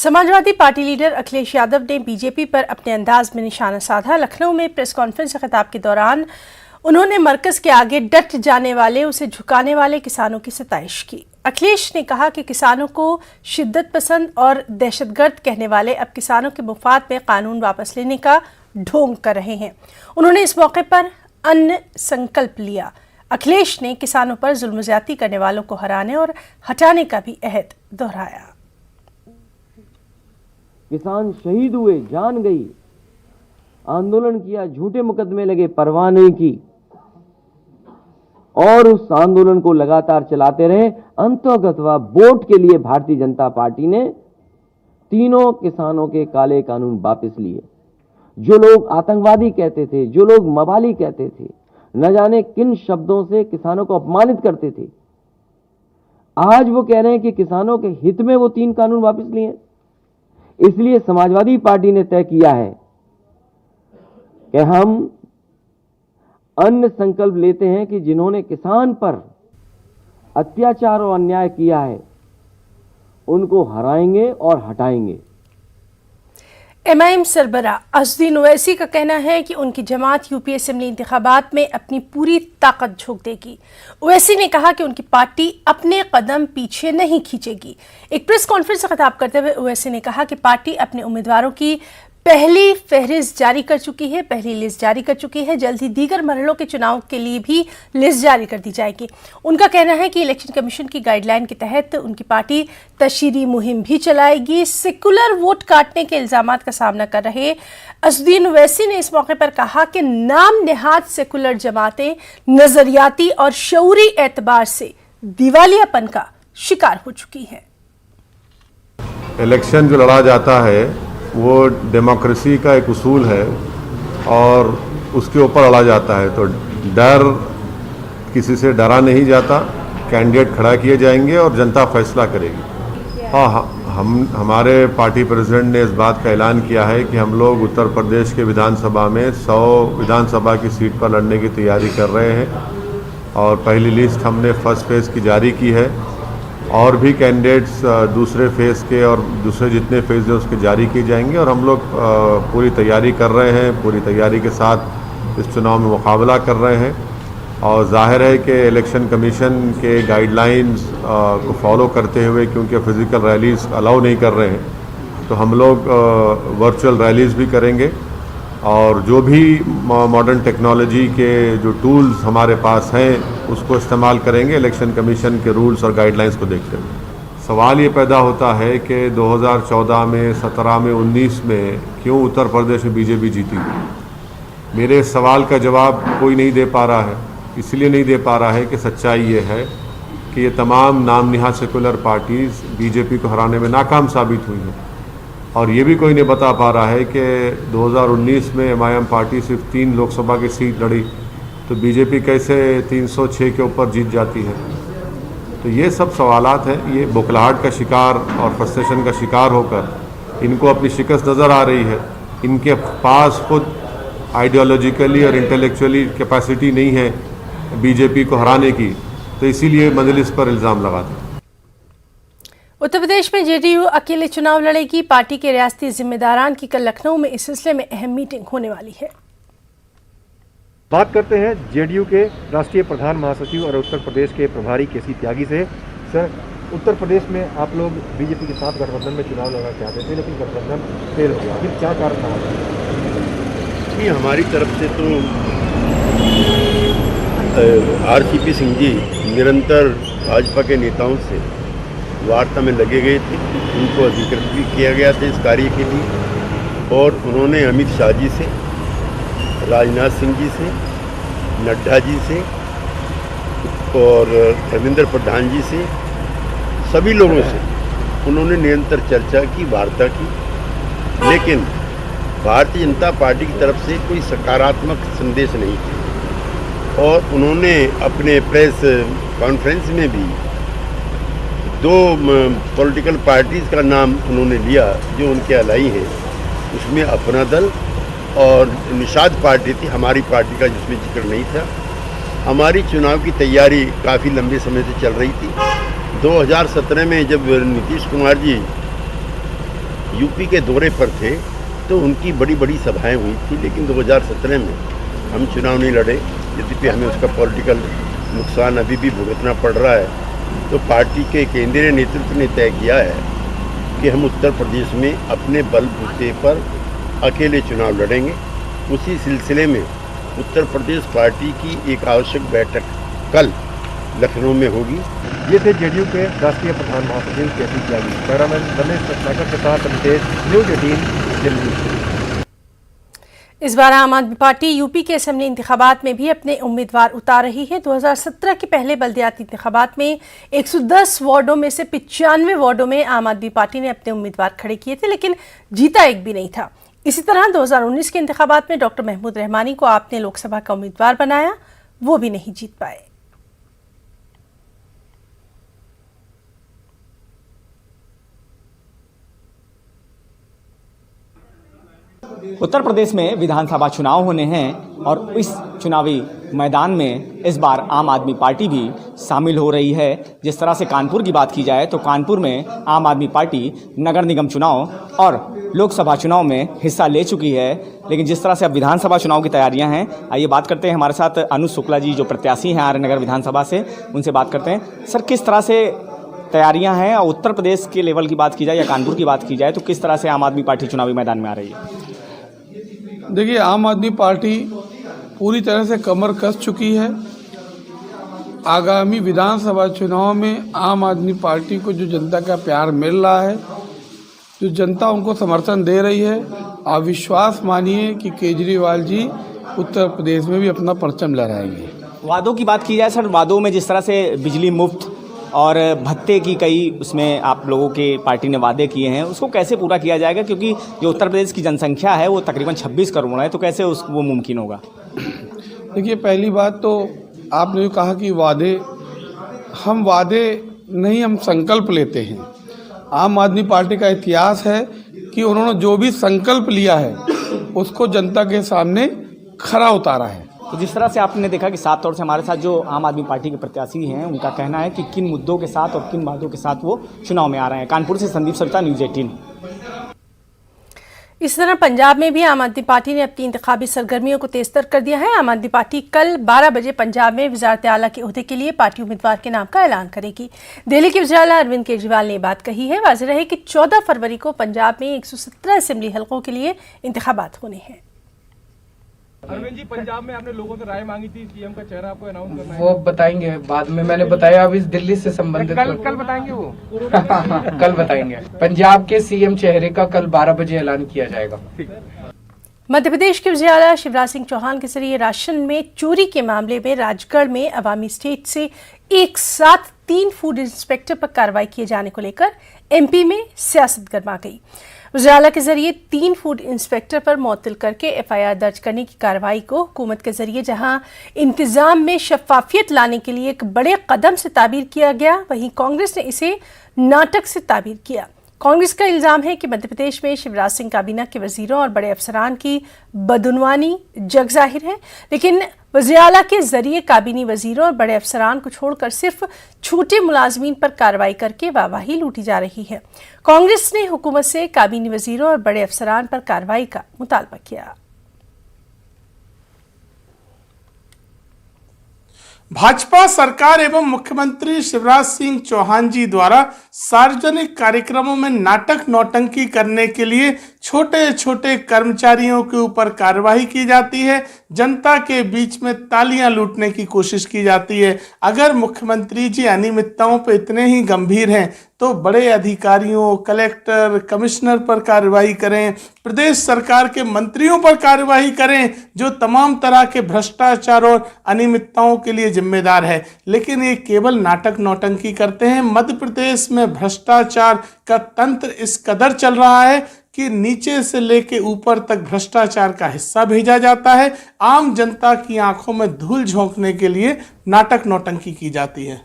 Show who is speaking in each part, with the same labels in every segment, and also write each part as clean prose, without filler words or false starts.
Speaker 1: Samajwadi party leader Akhilesh Yadav ने BJP पर अपने अंदाज में निशाना साधा। लखनऊ में प्रेस कॉन्फ्रेंस से खिताब के दौरान उन्होंने मरकज के आगे डट जाने वाले, उसे झुकाने वाले किसानों की सताइश की। अखिलेश ने कहा कि किसानों को शिद्दत पसंद और दहशतगर्द कहने वाले अब किसानों के मुफाद में कानून वापस लेने का ढोंग कर रहे हैं। उन्होंने इस मौके पर अन्न संकल्प लिया। अखिलेश ने किसानों पर जुल्म ज्यादती करने वालों को हराने और हटाने का भी अहद दोहराया।
Speaker 2: किसान शहीद हुए, जान गई, आंदोलन किया, झूठे मुकदमे लगे, परवाह नहीं की और उस आंदोलन को लगातार चलाते रहे। अंततः वोट के लिए भारतीय जनता पार्टी ने तीनों किसानों के काले कानून वापस लिए। जो लोग आतंकवादी कहते थे, जो लोग मवाली कहते थे, न जाने किन शब्दों से किसानों को अपमानित करते थे, आज वो कह रहे हैं कि किसानों के हित में वो 3 कानून वापस लिए। इसलिए समाजवादी पार्टी ने तय किया है कि हम अन्न संकल्प लेते हैं कि जिन्होंने किसान पर अत्याचार और अन्याय किया है उनको हराएंगे और हटाएंगे।
Speaker 1: एमआईएम सरबराह असदुद्दीन ओवैसी का कहना है कि उनकी जमात यूपी असेंबली इंतखाबात में अपनी पूरी ताकत झोंक देगी। ओवैसी ने कहा कि उनकी पार्टी अपने कदम पीछे नहीं खींचेगी। एक प्रेस कॉन्फ्रेंस से खिताब करते हुए ओवैसी ने कहा कि पार्टी अपने उम्मीदवारों की पहली फहरिस्त जारी कर चुकी है, पहली लिस्ट जारी कर चुकी है। जल्द ही दीगर मरहलों के चुनाव के लिए भी लिस्ट जारी कर दी जाएगी। उनका कहना है कि इलेक्शन कमीशन की गाइडलाइन के तहत उनकी पार्टी तशहीरी मुहिम भी चलाएगी। सेकुलर वोट काटने के इल्जामात का सामना कर रहे असदुद्दीन ओवैसी ने इस मौके पर कहा कि नाम नेहाद सेकुलर जमातें नजरियाती और शऊरी एतबार से दिवालियापन का शिकार हो चुकी हैं।
Speaker 3: इलेक्शन जो लड़ा जाता है वो डेमोक्रेसी का एक उसूल है और उसके ऊपर लड़ा जाता है। तो डर, किसी से डरा नहीं जाता। कैंडिडेट खड़ा किए जाएंगे और जनता फैसला करेगी। हमारे पार्टी प्रेसिडेंट ने इस बात का ऐलान किया है कि हम लोग उत्तर प्रदेश के विधानसभा में 100 विधानसभा की सीट पर लड़ने की तैयारी कर रहे हैं और पहली लिस्ट हमने फर्स्ट फेज़ की जारी की है और भी कैंडिडेट्स दूसरे फेज़ के और दूसरे जितने फेज़ हैं उसके जारी किए जाएंगे और हम लोग पूरी तैयारी कर रहे हैं। पूरी तैयारी के साथ इस चुनाव में मुकाबला कर रहे हैं और जाहिर है कि इलेक्शन कमीशन के गाइडलाइंस को फॉलो करते हुए, क्योंकि फिज़िकल रैलीज़ अलाउ नहीं कर रहे हैं, तो हम लोग वर्चुअल रैलीज़ भी करेंगे और जो भी मॉडर्न टेक्नोलॉजी के जो टूल्स हमारे पास हैं उसको इस्तेमाल करेंगे इलेक्शन कमीशन के रूल्स और गाइडलाइंस को देखते हुए। सवाल ये पैदा होता है कि 2014 में, 17 में, 19 में क्यों उत्तर प्रदेश में बीजेपी जीती। मेरे सवाल का जवाब कोई नहीं दे पा रहा है। इसलिए नहीं दे पा रहा है कि सच्चाई ये है कि ये तमाम नाम नेहाद सेकुलर पार्टीज़ बीजेपी को हराने में नाकाम साबित हुई हैं और ये भी कोई नहीं बता पा रहा है कि 2019 में एमआईएम पार्टी सिर्फ 3 लोकसभा की सीट लड़ी तो बीजेपी कैसे 306 के ऊपर जीत जाती है। तो ये सब सवालात हैं। ये बौखलाहट का शिकार और फ्रस्ट्रेशन का शिकार होकर इनको अपनी शिकस्त नज़र आ रही है। इनके पास खुद आइडियोलॉजिकली और इंटेलेक्चुअली कैपेसिटी नहीं है बीजेपी को हराने की, तो इसीलिए मजलिस पर इल्ज़ाम लगाते हैं।
Speaker 1: उत्तर प्रदेश में जेडीयू अकेले चुनाव लड़ेगी। पार्टी के रियासती जिम्मेदारान की कल लखनऊ में इस सिलसिले में अहम मीटिंग होने वाली है।
Speaker 4: बात करते हैं जेडीयू के राष्ट्रीय प्रधान महासचिव और उत्तर प्रदेश के प्रभारी केसी त्यागी से। सर, उत्तर प्रदेश में आप लोग बीजेपी के साथ गठबंधन में चुनाव लड़ना चाहते थे लेकिन गठबंधन फेल हो गया, फिर क्या कारण रहा?
Speaker 5: जी, हमारी तरफ से तो आरसीपी सिंह जी निरंतर भाजपा के नेताओं से वार्ता में लगे गए थे। उनको अधिकृत भी किया गया था इस कार्य के लिए और उन्होंने अमित शाह जी से, राजनाथ सिंह जी से, नड्डा जी से और धर्मेंद्र प्रधान जी से, सभी लोगों से उन्होंने निरंतर चर्चा की, वार्ता की, लेकिन भारतीय जनता पार्टी की तरफ से कोई सकारात्मक संदेश नहीं था और उन्होंने अपने प्रेस कॉन्फ्रेंस में भी 2 पॉलिटिकल पार्टीज़ का नाम उन्होंने लिया जो उनके अलाई हैं। उसमें अपना दल और निषाद पार्टी थी, हमारी पार्टी का जिसमें जिक्र नहीं था। हमारी चुनाव की तैयारी काफ़ी लंबे समय से चल रही थी। 2017 में जब नीतीश कुमार जी यूपी के दौरे पर थे तो उनकी बड़ी बड़ी सभाएं हुई थी, लेकिन 2017 में हम चुनाव नहीं लड़े, यद्यपि हमें उसका पॉलिटिकल नुकसान अभी भी भुगतना पड़ रहा है। तो पार्टी के केंद्रीय नेतृत्व ने तय किया है कि हम उत्तर प्रदेश में अपने बलबूते पर अकेले चुनाव लड़ेंगे। उसी सिलसिले में उत्तर प्रदेश पार्टी की एक आवश्यक बैठक कल लखनऊ में होगी।
Speaker 4: ये थे जेडीयू के राष्ट्रीय प्रधान महासचिव केसी त्यागी। कैमरामैन रमेश पटनायकर के साथ रितेश, न्यूज़ 18 दिल्ली।
Speaker 1: इस बार आम आदमी पार्टी यूपी के असेंबली इंतखाबात में भी अपने उम्मीदवार उतार रही है। 2017 के पहले बल्दियाती इंतखाबात में 110 वार्डों में से 95 वार्डों में आम आदमी पार्टी ने अपने उम्मीदवार खड़े किए थे, लेकिन जीता एक भी नहीं था। इसी तरह 2019 के इंतखाबात में डॉक्टर महमूद रहमानी को आपने लोकसभा का उम्मीदवार बनाया, वो भी नहीं जीत पाए।
Speaker 6: उत्तर प्रदेश में विधानसभा चुनाव होने हैं और इस चुनावी मैदान में इस बार आम आदमी पार्टी भी शामिल हो रही है। जिस तरह से कानपुर की बात की जाए तो कानपुर में आम आदमी पार्टी नगर निगम चुनाव और लोकसभा चुनाव में हिस्सा ले चुकी है, लेकिन जिस तरह से अब विधानसभा चुनाव की तैयारियां हैं, आइए बात करते हैं हमारे साथ अनुज शुक्ला जी जो प्रत्याशी हैं आर्य नगर विधानसभा से, उनसे बात करते हैं। सर, किस तरह से तैयारियां हैं और उत्तर प्रदेश के लेवल की बात की जाए या कानपुर की बात की जाए तो किस तरह से आम आदमी पार्टी चुनावी मैदान में आ रही है?
Speaker 7: देखिए, आम आदमी पार्टी पूरी तरह से कमर कस चुकी है। आगामी विधानसभा चुनाव में आम आदमी पार्टी को जो जनता का प्यार मिल रहा है, जो जनता उनको समर्थन दे रही है, आप विश्वास मानिए कि केजरीवाल जी उत्तर प्रदेश में भी अपना परचम लहराएंगे।
Speaker 6: वादों की बात की जाए सर, वादों में जिस तरह से बिजली मुफ्त और भत्ते की कई उसमें आप लोगों के पार्टी ने वादे किए हैं, उसको कैसे पूरा किया जाएगा? क्योंकि जो उत्तर प्रदेश की जनसंख्या है वो तकरीबन 26 करोड़ है, तो कैसे वो मुमकिन होगा?
Speaker 7: देखिए, पहली बात तो आपने जो कहा कि वादे नहीं, हम संकल्प लेते हैं। आम आदमी पार्टी का इतिहास है कि उन्होंने जो भी संकल्प लिया है उसको जनता के सामने खरा उतारा है।
Speaker 6: तो जिस तरह से आपने देखा कि साफ तौर से हमारे साथ जो आम आदमी पार्टी के प्रत्याशी हैं उनका कहना है कि किन मुद्दों के साथ और किन वादों के साथ वो चुनाव में आ रहे हैं। कानपुर से संदीप सविता, न्यूज़ 18।
Speaker 1: इस तरह पंजाब में भी आम आदमी पार्टी ने अपनी इंतखाबी सरगर्मियों को तेजतर कर दिया है। आम आदमी पार्टी कल 12 बजे पंजाब में वज़ारत आला के ओहदे के लिए पार्टी उम्मीदवार के नाम का ऐलान करेगी। दिल्ली के वज़ीर आला अरविंद केजरीवाल ने ये बात कही है। वाज़ेह रहे कि 14 फरवरी को पंजाब में 117 असेंबली हलकों के लिए इंतखाबात होने हैं।
Speaker 8: अरविंद जी, पंजाब में आपने लोगों से राय मांगी थी, सीएम का चेहरा आपको अनाउंस करना है।
Speaker 9: वो बताएंगे बाद में, मैंने बताया अभी दिल्ली से संबंधित
Speaker 8: कल बताएंगे वो
Speaker 9: कल बताएंगे। पंजाब के सीएम चेहरे का कल 12 बजे ऐलान किया जाएगा।
Speaker 1: मध्य प्रदेश के वज़ीर आला शिवराज सिंह चौहान के जरिए राशन में चोरी के मामले में राजगढ़ में अवामी स्टेट से एक साथ 3 फूड इंस्पेक्टर पर कार्रवाई किए जाने को लेकर एमपी में सियासत गर्मा गई। वज़ीर आला के जरिए 3 फूड इंस्पेक्टर पर मुअत्तल करके एफआईआर दर्ज करने की कार्रवाई को हुकूमत के जरिए जहां इंतजाम में शफाफियत लाने के लिए एक बड़े कदम से ताबीर किया गया, वहीं कांग्रेस ने इसे नाटक से ताबीर किया। कांग्रेस का इल्जाम है कि मध्य प्रदेश में शिवराज सिंह काबीना के वजीरों और बड़े अफसरान की बदउनवानी जग जाहिर है, लेकिन वज़ीर आला के जरिए काबीनी वजीरों और बड़े अफसरान को छोड़कर सिर्फ छोटे मुलाजमीन पर कार्रवाई करके वाहवाही लूटी जा रही है। कांग्रेस ने हुकूमत से काबीनी वजीरों और बड़े अफसरान पर कार्रवाई का मुतालबा किया।
Speaker 10: भाजपा सरकार एवं मुख्यमंत्री शिवराज सिंह चौहान जी द्वारा सार्वजनिक कार्यक्रमों में नाटक नौटंकी करने के लिए छोटे छोटे कर्मचारियों के ऊपर कार्रवाई की जाती है, जनता के बीच में तालियां लूटने की कोशिश की जाती है। अगर मुख्यमंत्री जी अनियमितताओं पर इतने ही गंभीर हैं तो बड़े अधिकारियों, कलेक्टर, कमिश्नर पर कार्रवाई करें, प्रदेश सरकार के मंत्रियों पर कार्रवाई करें जो तमाम तरह के भ्रष्टाचार और अनियमितताओं के लिए जिम्मेदार है। लेकिन ये केवल नाटक नौटंकी करते हैं। मध्य प्रदेश में भ्रष्टाचार का तंत्र इस कदर चल रहा है कि नीचे से लेके ऊपर तक भ्रष्टाचार का हिस्सा भेजा जाता है। आम जनता की आंखों में धूल झोंकने के लिए नाटक नौटंकी की जाती है।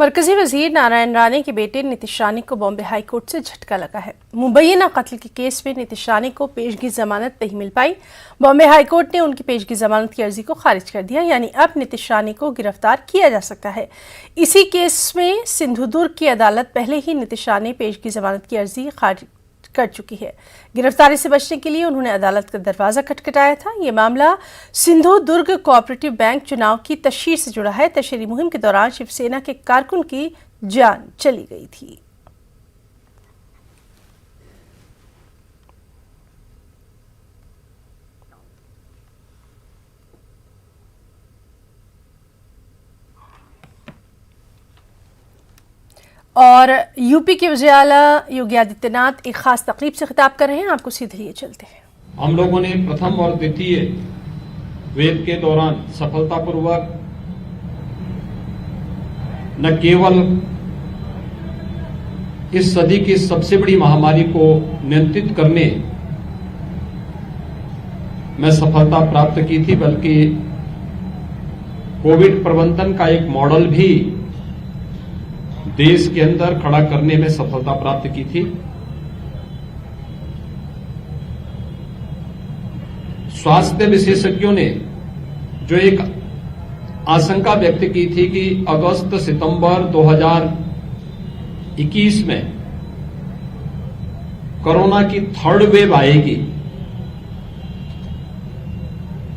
Speaker 1: मरकजी वजीर नारायण राणे के बेटे नीतीश राणे को बॉम्बे हाई कोर्ट से झटका लगा है। मुबैना कत्ल के केस में नीतीश राणे को पेशगी जमानत नहीं मिल पाई। बॉम्बे हाई कोर्ट ने उनकी पेशगी जमानत की अर्जी को खारिज कर दिया, यानी अब नीतीश राणे को गिरफ्तार किया जा सकता है। इसी केस में सिंधुदुर्ग की अदालत पहले ही नीतीश राणे पेशगी जमानत की अर्जी कर चुकी है। गिरफ्तारी से बचने के लिए उन्होंने अदालत का दरवाजा खटखटाया था। ये मामला सिंधु दुर्ग कोऑपरेटिव बैंक चुनाव की तशहीर से जुड़ा है। तशहीरी मुहिम के दौरान शिवसेना के कारकुन की जान चली गई थी। और यूपी के वज़ीर आला योगी आदित्यनाथ एक खास तकरीब से खिताब कर रहे हैं। आपको सीधे लिए चलते हैं।
Speaker 11: हम लोगों ने प्रथम और द्वितीय वेव के दौरान सफलतापूर्वक न केवल इस सदी की सबसे बड़ी महामारी को नियंत्रित करने में सफलता प्राप्त की थी, बल्कि कोविड प्रबंधन का एक मॉडल भी देश के अंदर खड़ा करने में सफलता प्राप्त की थी। स्वास्थ्य विशेषज्ञों ने जो एक आशंका व्यक्त की थी कि अगस्त सितंबर 2021 में कोरोना की थर्ड वेव आएगी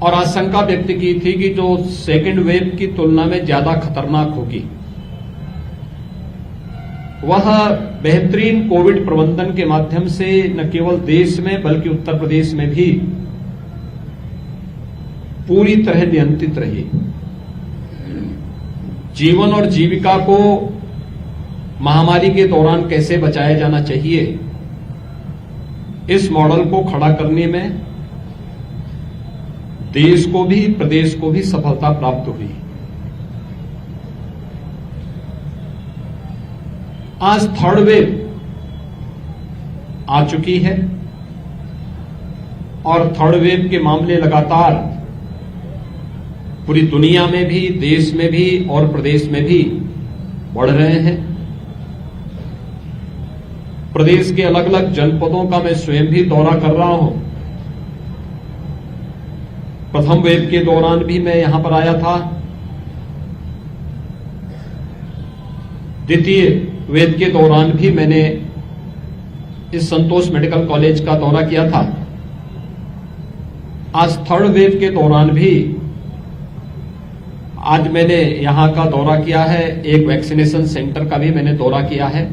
Speaker 11: और आशंका व्यक्त की थी कि जो सेकेंड वेव की तुलना में ज्यादा खतरनाक होगी, वह बेहतरीन कोविड प्रबंधन के माध्यम से न केवल देश में बल्कि उत्तर प्रदेश में भी पूरी तरह नियंत्रित रही। जीवन और जीविका को महामारी के दौरान कैसे बचाया जाना चाहिए, इस मॉडल को खड़ा करने में देश को भी प्रदेश को भी सफलता प्राप्त हुई। आज थर्ड वेव आ चुकी है और थर्ड वेव के मामले लगातार पूरी दुनिया में भी, देश में भी और प्रदेश में भी बढ़ रहे हैं। प्रदेश के अलग अलग जनपदों का मैं स्वयं भी दौरा कर रहा हूं। प्रथम वेव के दौरान भी मैं यहां पर आया था, द्वितीय वेव के दौरान भी मैंने इस संतोष मेडिकल कॉलेज का दौरा किया था। आज थर्ड वेव के दौरान भी आज मैंने यहां का दौरा किया है। एक वैक्सीनेशन सेंटर का भी मैंने दौरा किया है।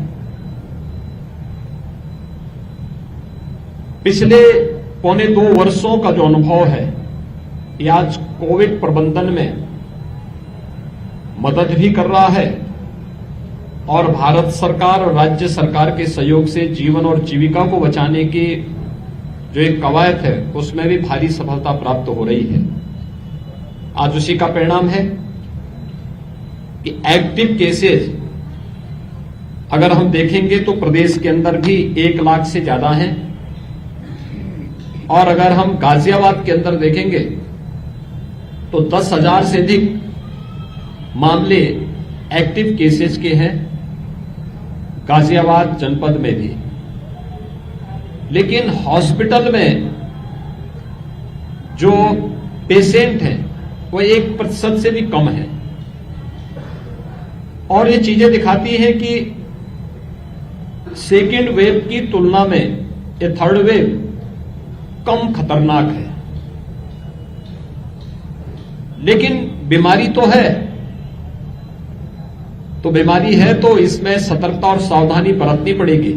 Speaker 11: पिछले पौने 2 वर्षों का जो अनुभव है, ये आज कोविड प्रबंधन में मदद भी कर रहा है और भारत सरकार और राज्य सरकार के सहयोग से जीवन और जीविका को बचाने की जो एक कवायद है, उसमें भी भारी सफलता प्राप्त हो रही है। आज उसी का परिणाम है कि एक्टिव केसेस अगर हम देखेंगे तो प्रदेश के अंदर भी 1 लाख से ज्यादा हैं और अगर हम गाजियाबाद के अंदर देखेंगे तो 10,000 से अधिक मामले एक्टिव केसेस के हैं गाजियाबाद जनपद में भी। लेकिन हॉस्पिटल में जो पेशेंट हैं वो 1% से भी कम है और ये चीजें दिखाती हैं कि सेकेंड वेव की तुलना में ये थर्ड वेव कम खतरनाक है। लेकिन बीमारी तो है, तो बीमारी है तो इसमें सतर्कता और सावधानी बरतनी पड़ेगी।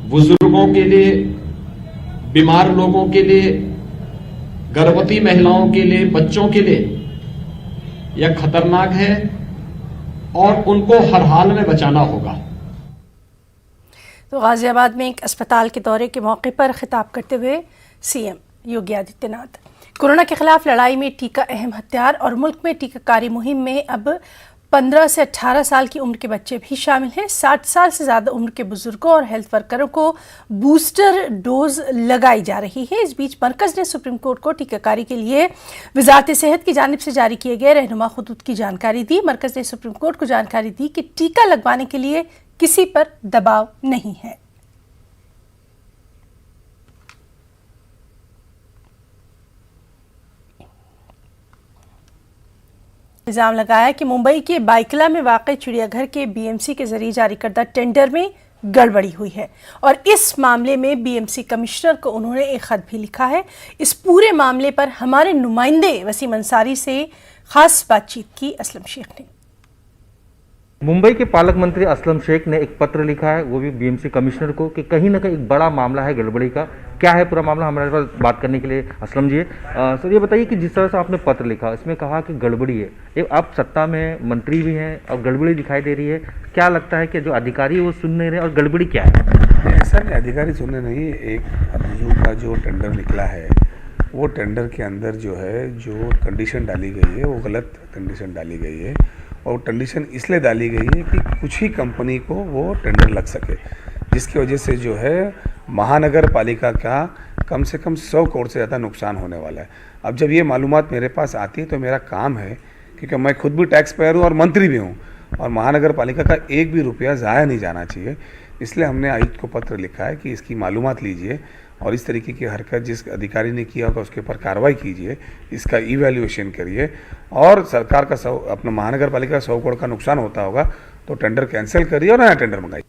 Speaker 11: बुजुर्गों के लिए, बीमार लोगों के लिए, गर्भवती महिलाओं के लिए, बच्चों के लिए यह खतरनाक है और उनको हर हाल में बचाना होगा।
Speaker 1: तो गाजियाबाद में एक अस्पताल के दौरे के मौके पर खिताब करते हुए सीएम योगी आदित्यनाथ, कोरोना के खिलाफ लड़ाई में टीका अहम हथियार और मुल्क में टीकाकारी मुहिम में अब 15 से 18 साल की उम्र के बच्चे भी शामिल हैं। 60 साल से ज़्यादा उम्र के बुजुर्गों और हेल्थ वर्करों को बूस्टर डोज लगाई जा रही है। इस बीच मरकज़ ने सुप्रीम कोर्ट को टीकाकारी के लिए वज़ारत सेहत की जानिब से जारी किए गए रहनुमा खतूत की जानकारी दी। मरकज़ ने सुप्रीम कोर्ट को जानकारी दी कि टीका लगवाने के लिए किसी पर दबाव नहीं है। इल्जाम लगाया कि मुंबई के बाइकला में वाक़ चिड़ियाघर के बीएमसी के जरिए जारी करदा टेंडर में गड़बड़ी हुई है और इस मामले में बीएमसी कमिश्नर को उन्होंने एक खत भी लिखा है। इस पूरे मामले पर हमारे नुमाइंदे वसीम अंसारी से खास बातचीत की असलम शेख ने।
Speaker 12: मुंबई के पालक मंत्री असलम शेख ने एक पत्र लिखा है, वो भी बीएमसी कमिश्नर को, कि कहीं ना कहीं एक बड़ा मामला है गड़बड़ी का। क्या है पूरा मामला, हमारे पास बात करने के लिए असलम जी है। सर ये बताइए कि जिस तरह से आपने पत्र लिखा इसमें कहा कि गड़बड़ी है, आप सत्ता में मंत्री भी हैं और गड़बड़ी दिखाई दे रही है, क्या लगता है कि जो अधिकारी वो सुन नहीं रहे और गड़बड़ी क्या है?
Speaker 7: ऐसा नहीं, अधिकारी सुनने नहीं, एक अभियोग का जो टेंडर निकला है वो टेंडर के अंदर जो है जो कंडीशन डाली गई है वो गलत कंडीशन डाली गई है और कंडीशन इसलिए डाली गई है कि कुछ ही कंपनी को वो टेंडर लग सके, जिसकी वजह से जो है महानगर पालिका का कम से कम 100 करोड़ से ज़्यादा नुकसान होने वाला है। अब जब ये मालूमात मेरे पास आती है तो मेरा काम है, क्योंकि मैं खुद भी टैक्स पेयर हूँ और मंत्री भी हूँ और महानगर पालिका का एक भी रुपया ज़ाया नहीं जाना चाहिए, इसलिए हमने आयुक्त को पत्र लिखा है कि इसकी मालूमात लीजिए और इस तरीके की हरकत जिस अधिकारी ने किया होगा उसके ऊपर कार्रवाई कीजिए, इसका इवैल्यूएशन करिए और सरकार का अपना महानगर पालिका का 100 करोड़ का नुकसान होता होगा तो टेंडर कैंसिल करिए और नया टेंडर मंगाइए।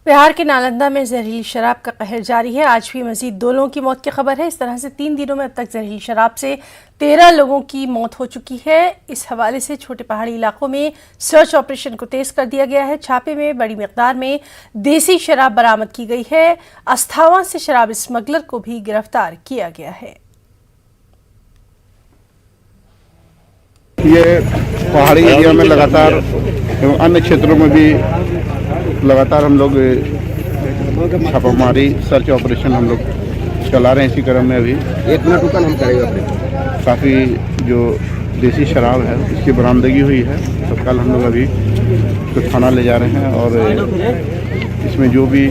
Speaker 1: बिहार के नालंदा में जहरीली शराब का कहर जारी है। आज भी मजीद 2 लोगों की मौत की खबर है। इस तरह से 3 दिनों में अब तक जहरीली शराब से 13 लोगों की मौत हो चुकी है। इस हवाले से छोटे पहाड़ी इलाकों में सर्च ऑपरेशन को तेज कर दिया गया है। छापे में बड़ी मिकदार में देसी शराब बरामद की गई है। अस्थावा से शराब स्मगलर को भी गिरफ्तार किया गया है।
Speaker 13: ये पहाड़ी एरिया में लगातार एवं अन्य क्षेत्रों में भी लगातार हम लोग छापामारी सर्च ऑपरेशन हम लोग चला रहे हैं। इसी क्रम में अभी 1 मिनट रुका, हम करेंगे। काफ़ी जो देसी शराब है इसकी बरामदगी हुई है। तत्काल हम लोग अभी तो थाना ले जा रहे हैं और इसमें जो भी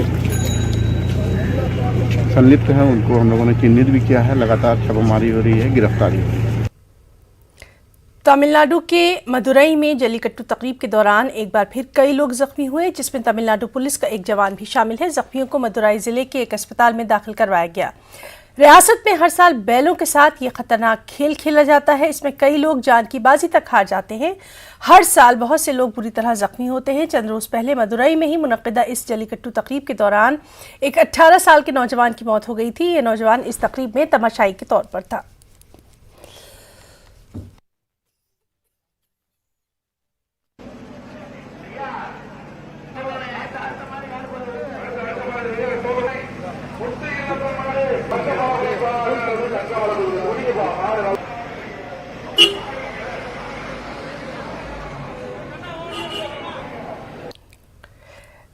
Speaker 13: संलिप्त हैं उनको हम लोगों ने चिन्हित भी किया है। लगातार छापामारी हो रही है, गिरफ्तारी हो रही है।
Speaker 1: तमिलनाडु के मदुरई में जल्लीकट्टू तकरीब के दौरान एक बार फिर कई लोग जख्मी हुए, जिसमें तमिलनाडु पुलिस का एक जवान भी शामिल है। जख्मियों को मदुरई जिले के एक अस्पताल में दाखिल करवाया गया। रियासत में हर साल बैलों के साथ ये खतरनाक खेल खेला जाता है। इसमें कई लोग जान की बाजी तक हार जाते हैं। हर साल बहुत से लोग बुरी तरह जख्मी होते हैं। चंद रोज पहले मदुरई में ही मुनक्किदा इस जल्लीकट्टू तकरीब के दौरान एक 18 साल के नौजवान की मौत हो गई थी। ये नौजवान इस तकरीब में तमाशाई के तौर पर था।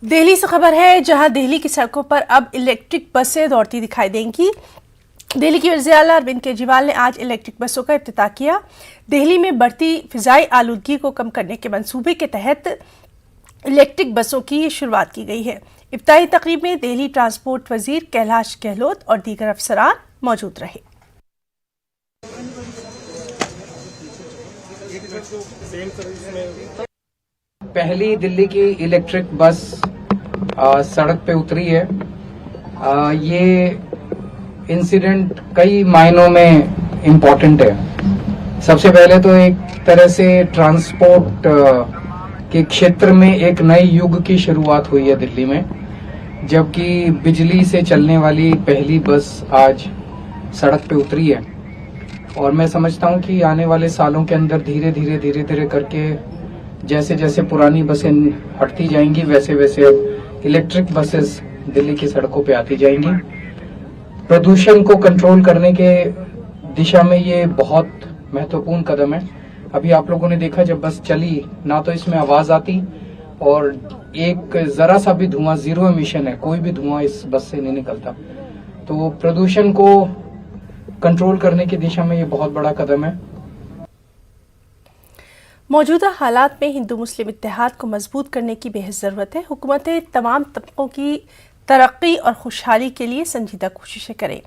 Speaker 1: दिल्ली से खबर है, जहां दिल्ली की सड़कों पर अब इलेक्ट्रिक बसें दौड़ती दिखाई देंगी। दिल्ली की वज़ीर आला अरविंद केजरीवाल ने आज इलेक्ट्रिक बसों का इफ्तिताह किया। दिल्ली में बढ़ती फिजाई आलूदगी को कम करने के मंसूबे के तहत इलेक्ट्रिक बसों की शुरुआत की गई है। इफ्तिताही तकरीब में दिल्ली ट्रांसपोर्ट वजीर कैलाश गहलोत और दीगर अफसरान मौजूद रहे।
Speaker 9: पहली दिल्ली की इलेक्ट्रिक बस सड़क पे उतरी है। ये इंसिडेंट कई मायनों में इम्पोर्टेंट है। सबसे पहले तो एक तरह से ट्रांसपोर्ट के क्षेत्र में एक नए युग की शुरुआत हुई है दिल्ली में, जबकि बिजली से चलने वाली पहली बस आज सड़क पे उतरी है। और मैं समझता हूँ कि आने वाले सालों के अंदर धीरे धीरे करके जैसे जैसे पुरानी बसें हटती जाएंगी वैसे वैसे अब इलेक्ट्रिक बसेस दिल्ली की सड़कों पे आती जाएंगी। प्रदूषण को कंट्रोल करने के दिशा में ये बहुत महत्वपूर्ण कदम है। अभी आप लोगों ने देखा जब बस चली ना तो इसमें आवाज आती और एक जरा सा भी धुआं, जीरो एमिशन है, कोई भी धुआं इस बस से नहीं निकलता। तो प्रदूषण को कंट्रोल करने की दिशा में ये बहुत बड़ा कदम है।
Speaker 1: मौजूदा हालात में हिंदू मुस्लिम इत्तेहाद को मजबूत करने की बेहद ज़रूरत है। हुकूमतें तमाम तबकों की तरक्की और खुशहाली के लिए संजीदा कोशिशें करें।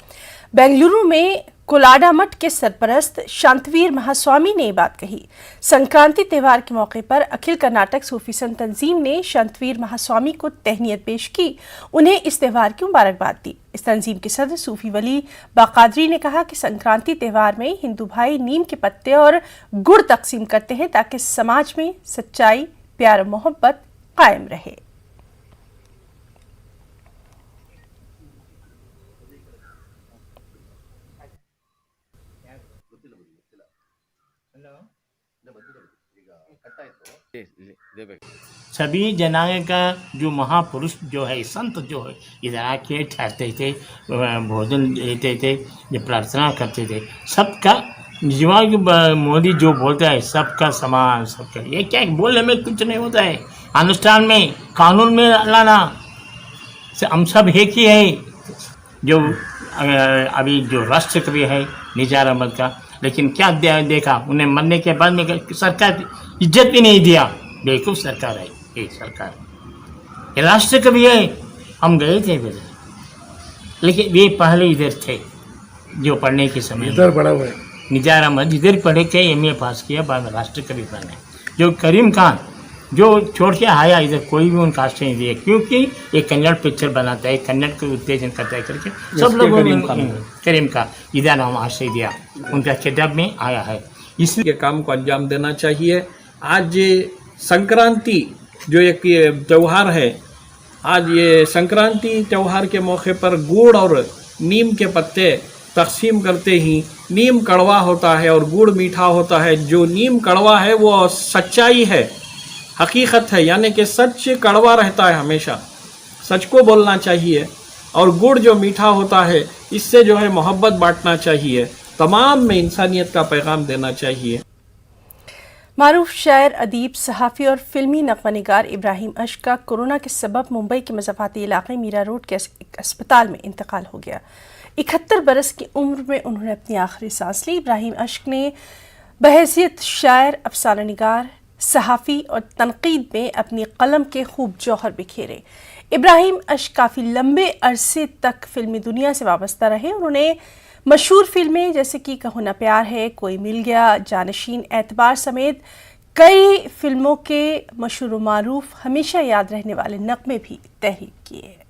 Speaker 1: बेंगलुरु में कोलाडा मठ के सरपरस्त शांतवीर महास्वामी ने बात कही। संक्रांति त्यौहार के मौके पर अखिल कर्नाटक सूफी संत तंजीम ने शांतवीर महास्वामी को तहनीत पेश की, उन्हें इस त्यौहार की मुबारकबाद दी। इस तंजीम के सदर सूफी वली बाकादरी ने कहा कि संक्रांति त्यौहार में हिंदू भाई नीम के पत्ते और गुड़ तकसीम करते हैं ताकि समाज में सच्चाई, प्यार और मोहब्बत कायम रहे।
Speaker 14: सभी जनांग का जो महापुरुष जो है, संत जो है, इधर आके ठहरते थे, भोजन देते थे, जो प्रार्थना करते थे। सबका जीवन मोदी जो बोलता है सबका समान, सबका, ये क्या बोलने में कुछ नहीं होता है, अनुष्ठान में कानून में लाना, हम सब एक ही है। जो अभी जो राष्ट्रकवि है निज़ार अहमद का, लेकिन क्या देखा उन्हें मरने के बाद में सरकार इज्जत भी नहीं दिया। बेवकूफ़ सरकार है ये सरकार, ये राष्ट्रकवि है। हम गए थे इधर, लेकिन ये पहले इधर थे जो पढ़ने के समय
Speaker 7: इधर पढ़ा हुआ है।
Speaker 14: निज़ार अहमद इधर पढ़े के MA पास किया, बाद में राष्ट्रकवि बने। जो करीम खान जो छोड़ के आया इधर, कोई भी उनका आश्रय नहीं दिया, क्योंकि ये कन्नड़ पिक्चर बनाता है, कन्नड़ को उत्तेजन करता है करके सब लोगों ने करीम का इधर नाम आश्रय दिया, उनका किताब में आया है।
Speaker 11: इसलिए काम को अंजाम देना चाहिए। आज संक्रांति जो एक त्यौहार है, आज ये संक्रांति त्यौहार के मौके पर गुड़ और नीम के पत्ते तकसीम करते ही, नीम कड़वा होता है और गुड़ मीठा होता है। जो नीम कड़वा है वो सच्चाई है, हकीकत है, यानी कि सच कड़वा रहता है, हमेशा सच को बोलना चाहिए। और गुड़ जो मीठा होता है, इससे जो है मोहब्बत बांटना चाहिए, तमाम में इंसानियत का पैगाम देना चाहिए।
Speaker 1: मारूफ शायर, अदीब, सहाफ़ी और फिल्मी नग़्मानिगार इब्राहिम अश्क का कोरोना के सबब मुंबई के मज़ाफ़ाती इलाके मीरा रोड के एक अस्पताल में इंतकाल हो गया। 71 बरस की उम्र में उन्होंने अपनी आखिरी सांस ली। इब्राहिम अश्क ने बहैसियत शायर, अफसाना निगार, सहाफ़ी और तनकीद में अपनी कलम के खूब जौहर बिखेरे। इब्राहिम अश्क काफ़ी लंबे अरसे तक फिल्मी दुनिया से वाबस्ता रहे। उन्होंने मशहूर फिल्में जैसे कि कहो ना प्यार है, कोई मिल गया, जानशीन, एतबार समेत कई फिल्मों के मशहूर मारूफ हमेशा याद रहने वाले नग़्मे भी तहरीर किए हैं।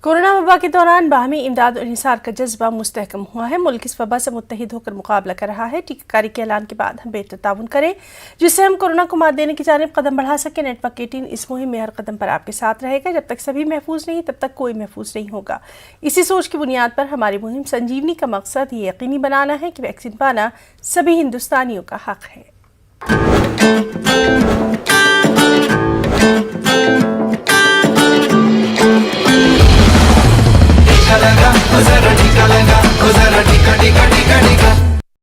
Speaker 1: कोरोना वबा के दौरान बाहमी इमदाद और इंसार का जज्बा मुस्तहकम हुआ है। मुल्क इस वबा से मुत्तहिद होकर मुकाबला कर रहा है। टीकाकारी के ऐलान के बाद हम बेहतर ताउन करें, जिससे हम कोरोना को मात देने की जानिब कदम बढ़ा सकें। नेटवर्क 18 इस मुहिम में हर कदम पर आपके साथ रहेगा। जब तक सभी महफूज नहीं, तब तक कोई महफूज नहीं होगा। इसी सोच की बुनियाद पर हमारी मुहिम संजीवनी का मकसद ये यकीनी बनाना है कि वैक्सीन पाना सभी हिंदुस्तानियों का हक है।
Speaker 15: टीका लगा, जरा टीका लगा।